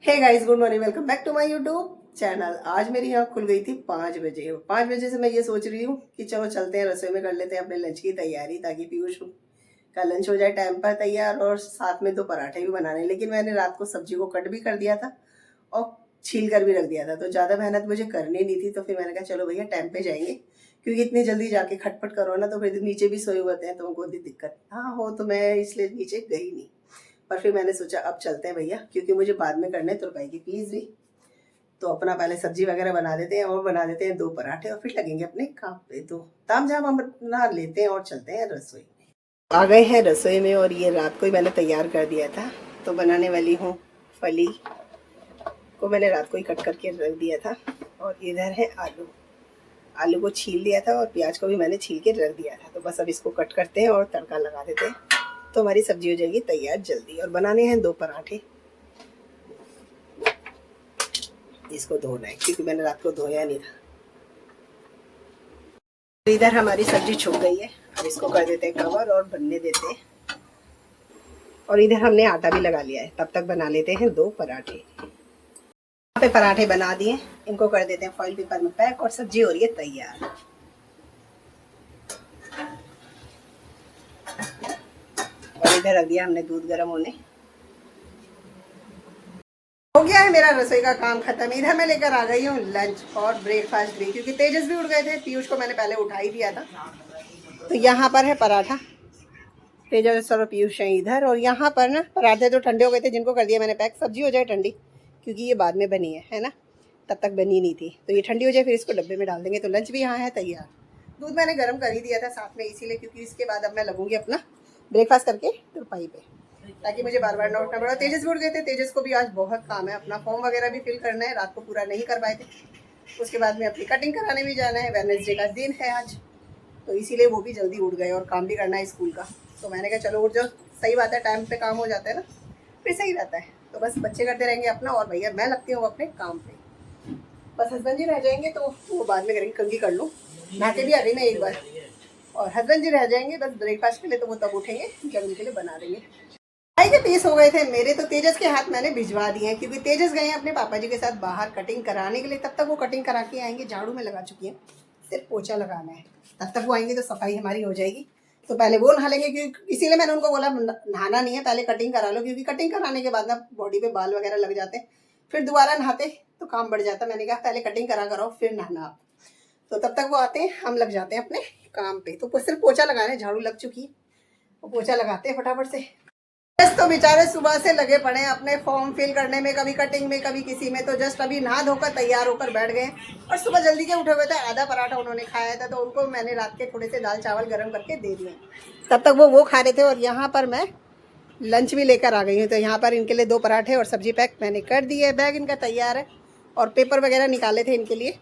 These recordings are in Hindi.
Hey guys, good morning, welcome back to my YouTube channel. आज मेरी आँख खुल गई थी 5 बजे। 5 बजे से मैं ये सोच रही हूँ कि चलो चलते हैं रसोई में, कर लेते हैं अपने लंच की तैयारी, ताकि पीयूष का लंच हो जाए टाइम पर तैयार, और साथ में 2 पराठे भी बनाने। लेकिन मैंने रात को सब्जी को कट भी कर दिया था और छील कर भी रख दिया था, तो ज़्यादा मेहनत मुझे करनी नहीं थी। तो फिर मैंने कहा चलो भैया टाइम पे जाएंगे, क्योंकि इतनी जल्दी जाके खटपट करो ना तो फिर नीचे भी सोए होते हैं तो उनको दिक्कत हाँ हो, तो मैं इसलिए नीचे गई नहीं। पर फिर मैंने सोचा अब चलते हैं भैया, क्योंकि मुझे बाद में करने तुरपाई की फीस भी। तो अपना पहले सब्जी वगैरह बना देते हैं और बना देते हैं 2 पराठे, और फिर लगेंगे अपने काम पे। तो ताम झाम हम अपना लेते हैं और चलते हैं रसोई में। आ गए हैं रसोई में, और ये रात को ही मैंने तैयार कर दिया था। तो बनाने वाली हूँ फली को, मैंने रात को ही कट करके रख दिया था। और इधर है आलू, आलू को छील दिया था और प्याज को भी मैंने छील के रख दिया था। तो बस अब इसको कट करते हैं और तड़का लगा देते हैं, तो हमारी सब्जी हो जाएगी तैयार जल्दी। और बनाने हैं 2 पराठे। इसको धोना है क्योंकि मैंने रात को धोया नहीं था। तो इधर हमारी सब्जी छुप गई है, अब इसको कर देते हैं कवर और बनने देते हैं। और इधर हमने आटा भी लगा लिया है, तब तक बना लेते हैं 2 पराठे। यहाँ पे पराठे बना दिए, इनको कर देते हैं फॉइल पेपर में पैक, और सब्जी हो रही है तैयार। और इधर रख दिया हमने दूध गर्म होने। हो गया है मेरा रसोई का काम खत्म। इधर मैं लेकर आ गई हूँ लंच और ब्रेकफास्ट भी, क्योंकि तेजस भी उठ गए थे। पीयूष को मैंने पहले उठा ही दिया था। तो यहाँ पर है पराठा, तेजस और पीयूष है इधर। और यहाँ पर ना पराठे तो ठंडे हो गए थे, जिनको कर दिया मैंने पैक। सब्जी हो जाए ठंडी, क्योंकि ये बाद में बनी है ना, तब तक बनी नहीं थी। तो ये ठंडी हो जाए फिर इसको डब्बे में डाल देंगे। तो लंच भी यहाँ है तैयार। दूध मैंने गर्म कर ही दिया था साथ में, इसीलिए, क्योंकि इसके बाद अब मैं लगूंगी अपना ब्रेकफास्ट करके तुरपाई पे, ताकि मुझे बार बार ना उठना पड़ा। तेजस भी उठ गए थे, तेजस को भी आज बहुत काम है, अपना फॉर्म वगैरह भी फिल करना है, रात को पूरा नहीं कर पाए थे। उसके बाद में अपनी कटिंग कराने भी जाना है, वेडनेसडे का दिन है आज, तो इसीलिए वो भी जल्दी उठ गए और काम भी करना है स्कूल का। तो मैंने कहा चलो उठ जाओ, सही बात है, टाइम पे काम हो जाता है ना, फिर सही रहता है। तो बस बच्चे करते रहेंगे अपना, और भैया मैं लगती हूँ अपने काम पे। बस हस्बैंड जी रह जाएंगे तो वो बाद में करेंगे, कंघी कर लूँ, नहाते भी आ गई मैं एक बार। और हस्बैंड जी रह जाएंगे बस ब्रेकफास्ट के लिए, तो वो तब उठेंगे जब उनके लिए बना देंगे। चाय के पीस हो गए थे मेरे, तो तेजस के हाथ मैंने भिजवा दिए हैं, क्योंकि तेजस गए हैं अपने पापा जी के साथ बाहर कटिंग कराने के लिए। तब तक वो कटिंग करा के आएंगे। झाड़ू में लगा चुकी है, सिर्फ पोछा लगाना है। तब तक वो आएंगे तो सफाई हमारी हो जाएगी। तो पहले वो नहा लेंगे, क्योंकि इसीलिए मैंने उनको बोला नहाना नहीं है, पहले कटिंग करा लो, क्योंकि कटिंग कराने के बाद ना बॉडी पे बाल वगैरह लग जाते हैं, फिर दोबारा नहाते तो काम बढ़ जाता। मैंने कहा पहले कटिंग करा करो फिर नहाना आप। तो तब तक वो आते हैं, हम लग जाते हैं अपने काम पे। तो सिर्फ पोछा लगाना है, झाड़ू लग चुकी है, वो पोछा लगाते हैं फटाफट से। तो बेचारे सुबह से लगे पड़े हैं अपने फॉर्म फिल करने में, कभी कटिंग में कभी किसी में। तो जस्ट अभी नहा धोकर तैयार होकर बैठ गए। और सुबह जल्दी के उठे हुए थे, आधा पराठा उन्होंने खाया था, तो उनको मैंने रात के थोड़े से दाल चावल गर्म करके दे दिए। तब तक वो खा रहे थे। और यहाँ पर मैं लंच भी लेकर आ गई हूँ। तो यहाँ पर इनके लिए 2 पराठे और सब्जी पैक मैंने कर दी है। बैग इनका तैयार है, और पेपर वगैरह निकाले थे इनके लिए,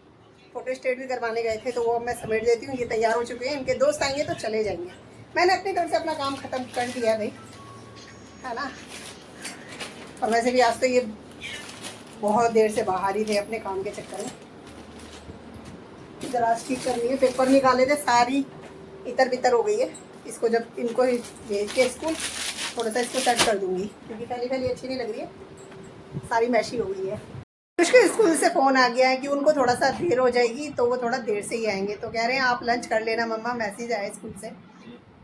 फोटो स्टेट भी करवाने गए थे, तो वो मैं समेट देती हूँ। ये तैयार हो चुके हैं, इनके दोस्त आएंगे तो चले जाएंगे। मैंने अपनी तरफ से अपना काम खत्म कर दिया है भाई, है ना। और वैसे भी आज तो ये बहुत देर से बाहर ही थे अपने काम के चक्कर में। दराज ठीक करनी है, पेपर निकाले थे, सारी इतर बितर हो गई है। इसको जब इनको भेज के स्कूल थोड़ा सा इसको सेट कर दूंगी, क्योंकि पहली अच्छी नहीं लग रही है, सारी मैशी हो गई है। उसके स्कूल से फ़ोन आ गया है कि उनको थोड़ा सा देर हो जाएगी, तो वो थोड़ा देर से ही आएंगे। तो कह रहे हैं आप लंच कर लेना मम्मा, मैसेज आया स्कूल से।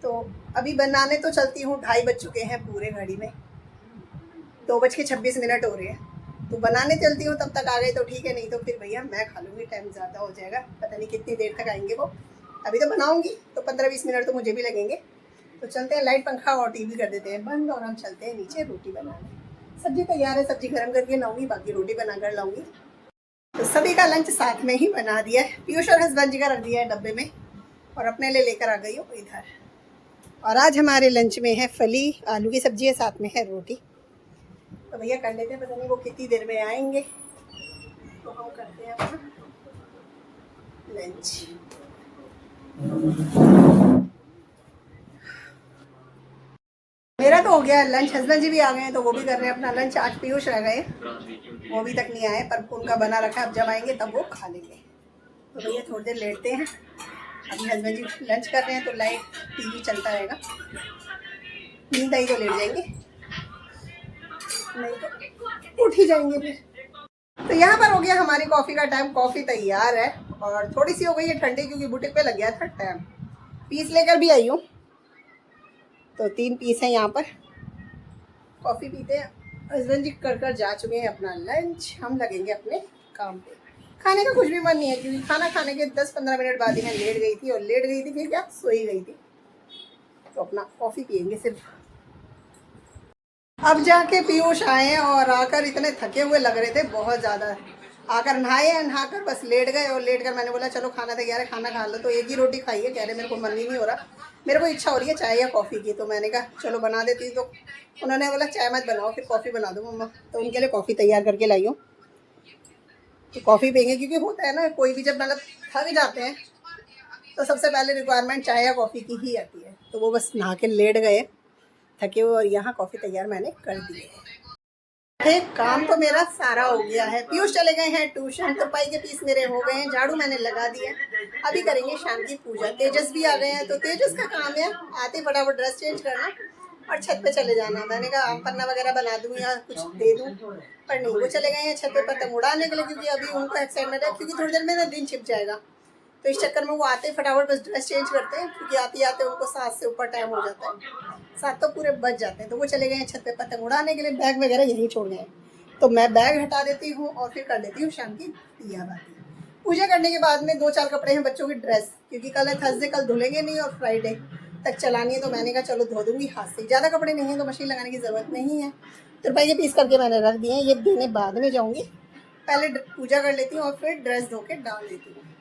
तो अभी बनाने तो चलती हूँ, 2:30 बज चुके हैं पूरे घड़ी में, 2:26 हो रहे हैं। तो बनाने चलती हूँ, तब तक आ गए तो ठीक है, नहीं तो फिर भैया मैं खा लूँगी, टाइम ज़्यादा हो जाएगा, पता नहीं कितनी देर तक आएंगे वो। अभी तो बनाऊँगी तो 15-20 मिनट तो मुझे भी लगेंगे। तो चलते हैं, लाइट पंखा और टीवी कर देते हैं बंद, और हम चलते हैं नीचे रोटी बनाने। सब्जी तैयार है, सब्जी गर्म करके लाऊंगी, बाकी रोटी बना कर लाऊंगी। तो सभी का लंच साथ में ही बना दिया है। पीयूष और हस्बैंड जी का रख दिया है डब्बे में, और अपने लिए लेकर आ गई हूँ इधर। और आज हमारे लंच में है फली, आलू की सब्जी है, साथ में है रोटी। तो भैया कर लेते हैं, पता नहीं वो कितनी देर में आएंगे, तो हम करते हैं अपना लंच। मेरा तो हो गया लंच, हस्बैंड जी भी आ गए हैं, तो वो भी कर रहे हैं अपना लंच। आज पीयूष रह गए, वो अभी तक नहीं आए, पर उनका बना रखा है, अब जब आएंगे तब वो खा लेंगे। तो भैया थोड़ी देर लेटते हैं। अभी हस्बैंड जी लंच कर रहे हैं, तो लाइट टीवी चलता रहेगा, नींद आई तो लेट जाएंगे, नहीं तो उठ ही जाएंगे फिर। तो यहाँ पर हो गया हमारी कॉफ़ी का टाइम, कॉफ़ी तैयार है और थोड़ी सी हो गई है ठंडी क्योंकि बुटीक पे लग गया था टाइम। पीस लेकर भी आई हूँ, तो 3 पीस हैं यहाँ पर। कॉफ़ी पीते हैं। हस्बैंड जी कर जा चुके हैं अपना लंच, हम लगेंगे अपने काम पे। खाने का कुछ भी मन नहीं है क्योंकि खाना खाने के 10-15 मिनट बाद ही मैं लेट गई थी, और लेट गई थी फिर क्या, सोई गई थी। तो अपना कॉफ़ी पियेंगे सिर्फ। अब जाके पीयूष आए और आकर इतने थके हुए लग रहे थे बहुत ज़्यादा। आकर नहाए, नहाकर बस लेट गए, और लेट कर मैंने बोला चलो खाना तैयार है, खाना खा लो। तो एक ही रोटी खाई है, कह रहे मेरे को मन ही नहीं हो रहा, मेरे को इच्छा हो रही है चाय या कॉफ़ी की। तो मैंने कहा चलो बना देती। तो उन्होंने बोला चाय मत बनाओ, फिर कॉफ़ी बना दो मम्मा। तो उनके लिए कॉफ़ी तैयार करके लाई हूँ। तो कॉफ़ी पियेंगे क्योंकि होता है ना, कोई भी जब मतलब थक जाते हैं तो सबसे पहले रिक्वायरमेंट चाय या कॉफ़ी की ही आती है। तो वो बस नहा के लेट गए थके हुए, और यहाँ कॉफ़ी तैयार मैंने कर दी है। काम तो मेरा सारा हो गया है। पीयूष चले गए हैं ट्यूशन, तो पाई के पीस मेरे हो गए हैं, झाड़ू मैंने लगा दिया। अभी करेंगे शाम की पूजा। तेजस भी आ गए हैं, तो तेजस का काम है आते फटाफट ड्रेस चेंज करना और छत पे चले जाना। मैंने कहा आम पन्ना वगैरह बना दूँ या कुछ दे दूँ, पर नहीं, वो चले गए हैं छत पे पतंग उड़ाने के लिए, क्योंकि अभी उनको एक्साइटमेंट है क्योंकि थोड़ी देर में ना दिन छिप जाएगा। तो इस चक्कर में वो आते फटाफट बस ड्रेस चेंज करते हैं, क्योंकि आते आते उनको 7 से ऊपर टाइम हो जाता है, 7 तो पूरे बज जाते हैं। तो वो चले गए हैं छत पे पतंग उड़ाने के लिए, बैग वगैरह यहीं छोड़ गए। तो मैं बैग हटा देती हूँ और फिर कर देती हूँ शाम की दिया बाती। पूजा करने के बाद में 2-4 कपड़े हैं बच्चों की ड्रेस, क्योंकि कल है थर्सडे, कल धुलेंगे नहीं और फ्राइडे तक चलानी है। तो मैंने कहा चलो धो दूँगी हाथ से, ज़्यादा कपड़े नहीं हैं तो मशीन लगाने की ज़रूरत नहीं है। तो रुपये के पीस करके मैंने रख दिए हैं, ये देने बाद में जाऊँगी। पहले पूजा कर लेती हूँ और फिर ड्रेस धो के डाल देती हूँ।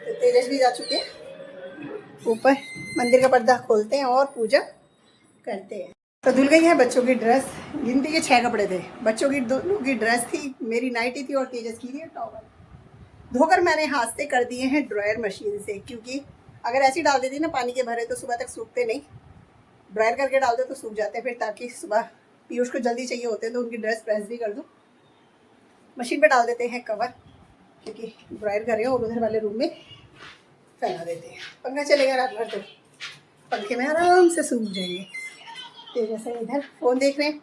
तो तेजस भी जा चुके हैं ऊपर, मंदिर का पर्दा खोलते हैं और पूजा करते हैं। तो धुल गई है बच्चों की ड्रेस। गिनती के 6 कपड़े थे, बच्चों की दोनों की ड्रेस थी, मेरी नाइटी थी और तेजस की थी टॉवल। धोकर मैंने हाथ से कर दिए हैं ड्रायर मशीन से, क्योंकि अगर ऐसी डाल देती ना पानी के भरे तो सुबह तक सूखते नहीं, ड्रायर करके डाल दो तो सूख जाते फिर, ताकि सुबह पीयूष को जल्दी चाहिए होते हैं तो उनकी ड्रेस प्रेस भी कर दूँ। मशीन पर डाल देते हैं कवर, क्योंकि ड्रायर कर रहे हैं, और उधर वाले रूम में फैला देते हैं। पंखा चलेगा रात भर तो पंखे में आराम से सूख जाएंगे। तेजस है इधर फ़ोन देख रहे हैं।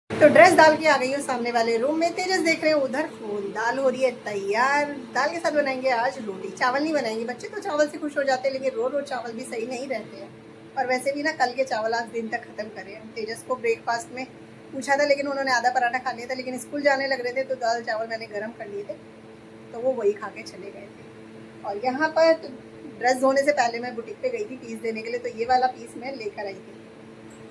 तो ड्रेस डाल के आ गई हूँ सामने वाले रूम में, तेजस देख रहे हैं उधर फ़ोन। दाल हो रही है तैयार, दाल के साथ बनाएंगे आज रोटी, चावल नहीं बनाएंगे। बच्चे तो चावल से खुश हो जाते हैं, लेकिन रोज़ रोज़ चावल भी सही नहीं रहते हैं। और वैसे भी ना कल के चावल आज दिन तक ख़त्म करें। तेजस को ब्रेकफास्ट में पूछा था, लेकिन उन्होंने आधा पराठा खा लिया था, लेकिन स्कूल जाने लग रहे थे तो दाल चावल मैंने गर्म कर लिए थे, तो वो वही खा के चले गए थे। और यहाँ पर ड्रेस धोने से पहले मैं बुटीक पे गई थी पीस देने के लिए, तो ये वाला पीस मैं लेकर आई थी।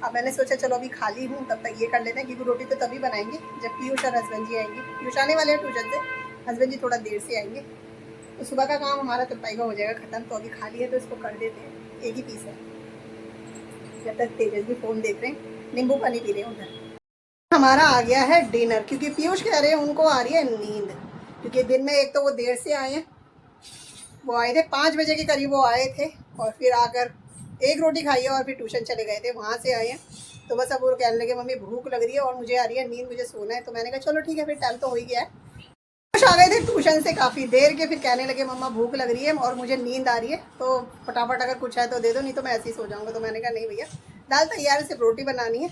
अब मैंने सोचा चलो अभी खाली हूँ तब तक ये कर लेते हैं, क्योंकि रोटी तो तभी बनाएंगे जब पीयूष और हस्बैंड जी आएंगे। पीयूष आने वाले हैं ट्यूशन से, हस्बैंड जी थोड़ा देर से आएंगे, तो सुबह का काम हमारा तुरपाई का हो जाएगा ख़त्म। तो अभी खाली है तो इसको कर देते हैं, एक ही पीस है। जब तक तेजस भी फ़ोन देख रहे हैं, नींबू पानी पी रहे हैं उधर। हमारा आ गया है डिनर, क्योंकि पीयूष कह रहे हैं उनको आ रही है नींद, क्योंकि दिन में एक तो वो देर से आए हैं, वो आए थे 5 बजे के करीब वो आए थे, और फिर आकर एक रोटी खाई है और फिर ट्यूशन चले गए थे, वहाँ से आए हैं। तो बस अब वो कहने लगे मम्मी भूख लग रही है और मुझे आ रही है नींद, मुझे सोना है। तो मैंने कहा चलो ठीक है, फिर टाइम तो हो ही गया है। कुछ आ गए थे ट्यूशन से काफ़ी देर के, फिर कहने लगे मम्मा भूख लग रही है और मुझे नींद आ रही है, तो फटाफट अगर कुछ है तो दे दो, नहीं तो मैं ऐसे ही सो जाऊँगा। तो मैंने कहा नहीं भैया, दाल तैयार है, सिर्फ रोटी बनानी है।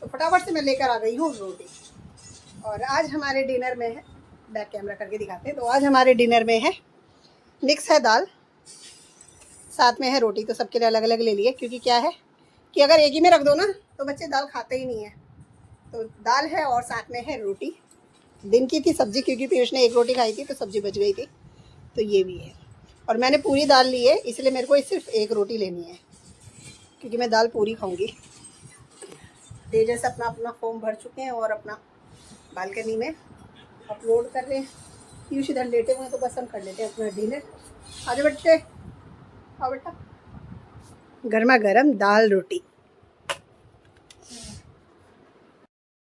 तो फटाफट से मैं लेकर आ गई हूँ रोटी। और आज हमारे डिनर में है, बैक कैमरा करके दिखाते हैं, तो आज हमारे डिनर में है मिक्स है दाल, साथ में है रोटी। तो सबके लिए अलग अलग ले लिए, क्योंकि क्या है कि अगर एक ही में रख दो ना तो बच्चे दाल खाते ही नहीं है। तो दाल है और साथ में है रोटी। दिन की थी सब्जी, क्योंकि पीयूष ने एक रोटी खाई थी तो सब्जी बच गई थी, तो ये भी है। और मैंने पूरी दाल ली है, इसलिए मेरे को सिर्फ एक रोटी लेनी है, क्योंकि मैं दाल पूरी खाऊंगी। तेजस अपना अपना फॉर्म भर चुके हैं और अपना बालकनी में अपलोड कर रहे हैं। पीयूष इधर लेटे हुए हैं, तो बस हम कर लेते हैं अपना डिनर। आजा बच्चे, आओ बेटा। गर्मा गर्म दाल रोटी।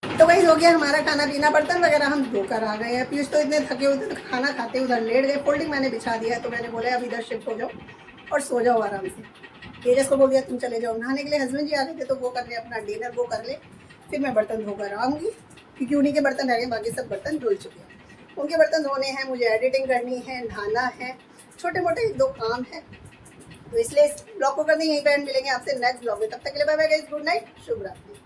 तो वही हो गया हमारा खाना पीना, बर्तन वगैरह हम धोकर आ गए हैं। पीयूष तो इतने थके हुए थे, तो खाना खाते उधर लेट गए। फोल्डिंग मैंने बिछा दिया है, तो मैंने बोला अब इधर शिफ्ट हो जाओ और सो जाओ आराम से। तेजस को बोल दिया तुम चले जाओ नहाने के लिए, हस्बैंड जी आ गए थे तो वो कर ले अपना डिनर, वो कर ले, फिर मैं बर्तन धोकर आऊँगी, क्योंकि उन्हीं के बर्तन रह गए, बाकी सब बर्तन धुल चुके हैं। उनके बर्तन धोने हैं, मुझे एडिटिंग करनी है, नहाना है, छोटे मोटे 1-2 काम है। तो इसलिए इस ब्लॉग को करते यहीं पे एंड, मिलेंगे आपसे नेक्स्ट ब्लॉग में। तब तक के लिए bye bye guys, good night, शुभ रात्रि।